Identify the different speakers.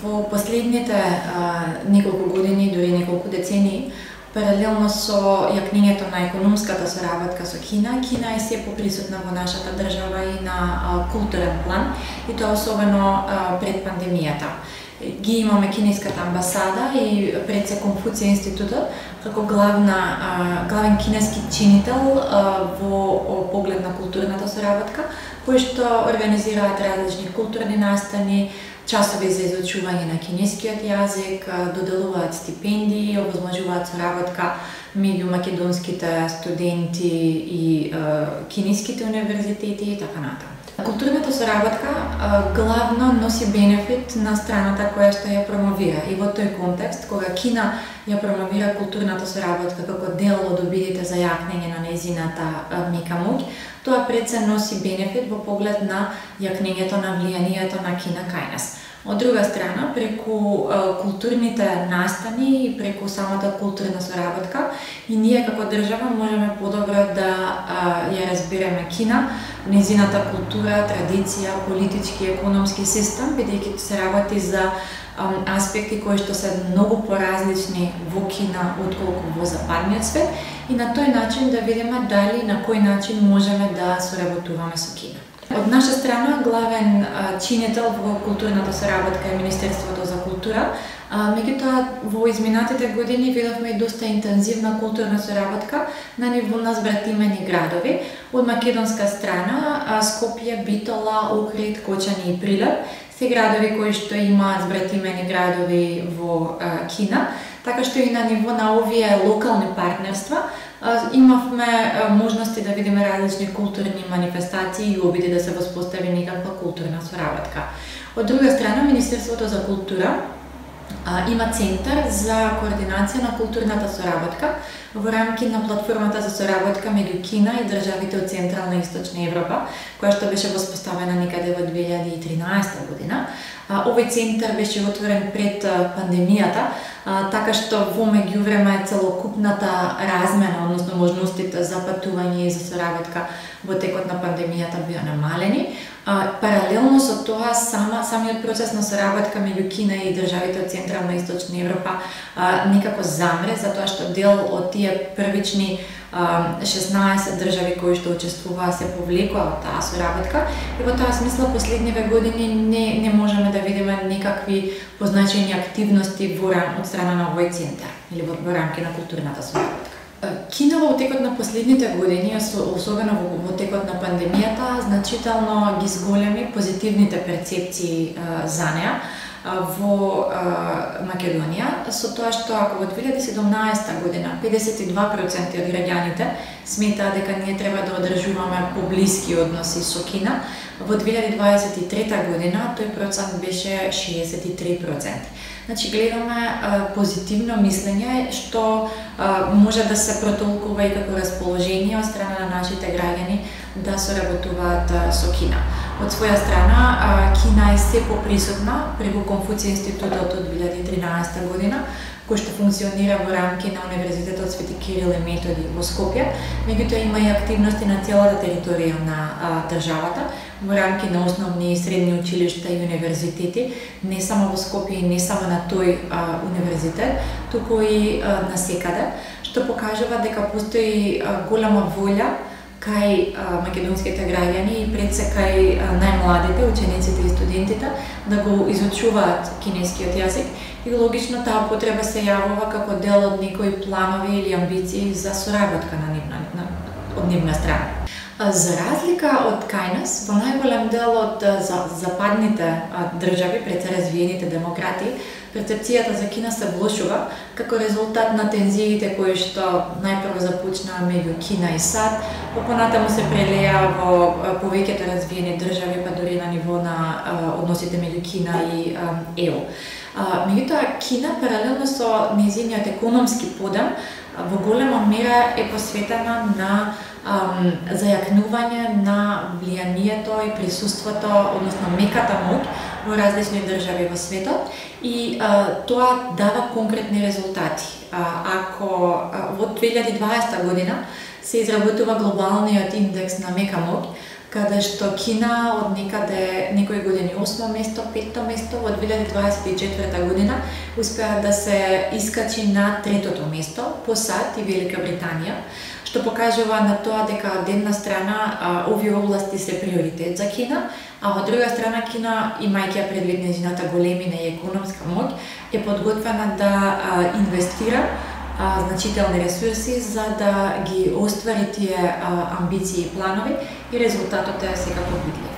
Speaker 1: Во последните неколку години, дури неколку децении, паралелно со јакнењето на економската соработка со Кина, Кина е се поприсутна во нашата држава и на културен план, и тоа особено пред пандемијата. Ги имаме кинеската амбасада и пред се Конфуција институтот како главен кинески чинител во поглед на културната соработка, кои што организираат различни културни настани, часови за изучување на кинескиот јазик, доделуваат стипендии, овозможуваат соработка меѓу македонските студенти и кинеските универзитети и така натаму. Културната соработка главно носи бенефит на страната која што ја промовира, и во тој контекст, кога Кина ја промовира културната соработка како дел од обидите за јакнење на нејзината мека моќ, тоа пред се носи бенефит во поглед на јакнењето на влијанието на Кина кај нас. Од друга страна, преку културните настани и преку самата културна соработка, и ние како држава можеме подобро да ја разбереме Кина, нејзината култура, традиција, политички, економски систем, бидејќи се работи за аспекти кои што се многу поразлични во Кина отколку во западниот свет, и на тој начин да видиме дали на кој начин можеме да соработуваме со Кина. Од наша страна, главен чинител во културната соработка е Министерството за култура. Меѓутоа, во изминатите години видовме и доста интензивна културна соработка на ниво на збратимени градови. Од македонска страна, Скопје, Битола, Охрид, Кочани и Прилеп се градови кои што имаат збратимени градови во Кина, така што и на ниво на овие локални партнерства имавме можности да видиме различни културни манифестации и обиди да се воспостави некаква културна соработка. Од друга страна, Министерството за култура има центар за координација на културната соработка во рамки на платформата за соработка меѓу Кина и државите од Централна и Источна Европа, која што беше воспоставена некаде во 2013 година. Овој центар беше отворен пред пандемијата, така што во меѓувреме целокупната размена, односно можностите за патување и за соработка во текот на пандемијата беа намалени. Паралелно со тоа, самиот процес на соработка меѓу Кина и државите од Централна и Источна Европа некако замре, затоа што дел од тие првични 16 држави кои што учествуваа се повлекоа од таа соработка, и во таа смисла последниве години не можеме да видиме некакви позначени активности од страна на овој центар или во рамки на културната соработка. Кина во текот на последните години, особено во текот на пандемијата, значително ги зголеми позитивните перцепции за неа во Македонија, со тоа што ако во 2017 година 52% од граѓаните сметаа дека ние треба да одржуваме поблиски односи со Кина, во 2023 година тој процент беше 63%. Значи, гледаме позитивно мислење што може да се протолкува и како расположение од страна на нашите граѓани да соработуваат со Кина. Од своја страна, Кина е се поприсутна преку Конфуција институтот од 2013 година, кој што функционира во рамки на Универзитетот Свети Кирил и Методи во Скопје, меѓутоа има и активности на целата територија на државата, во рамки на основни и средни училишта и универзитети, не само во Скопје и не само на тој универзитет, туку и насекаде, што покажува дека постои голема волја кај македонските граѓани и пред се кај најмладите, учениците и студентите, да го изучуваат кинескиот јазик, и логично таа потреба се јавува како дел од некои планови или амбиции за соработка од нивна страна. За разлика од кај нас, во најголем дел од западните држави, предразвиените демократии, перцепцијата за Кина се влошува како резултат на тензиите кои што најпрво започнаа меѓу Кина и САД, понатаму се прелеа во повеќето развиени држави, па дури на ниво на односите меѓу Кина и ЕУ. Меѓутоа, Кина, паралелно со нејзиниот економски подем, во голема мера е посветена на зајакнување на влијанието и присуството, односно меката моќ во различни држави во светот, и тоа дава конкретни резултати. Ако во 2020 година се изработува глобалниот индекс на мека моќ, каде што Кина од некои години 8 место, 5 место, во 2024 година успеа да се искачи на 3-то место по САД и Велика Британија, што покажува на тоа дека од една страна овие области се приоритет за Кина, а од друга страна Кина, имајќи предвид нејзината големина и економска моќ, е подготвена да инвестира значителни ресурси за да ги оствари тие амбиции и планови, и резултатот е секако видлив.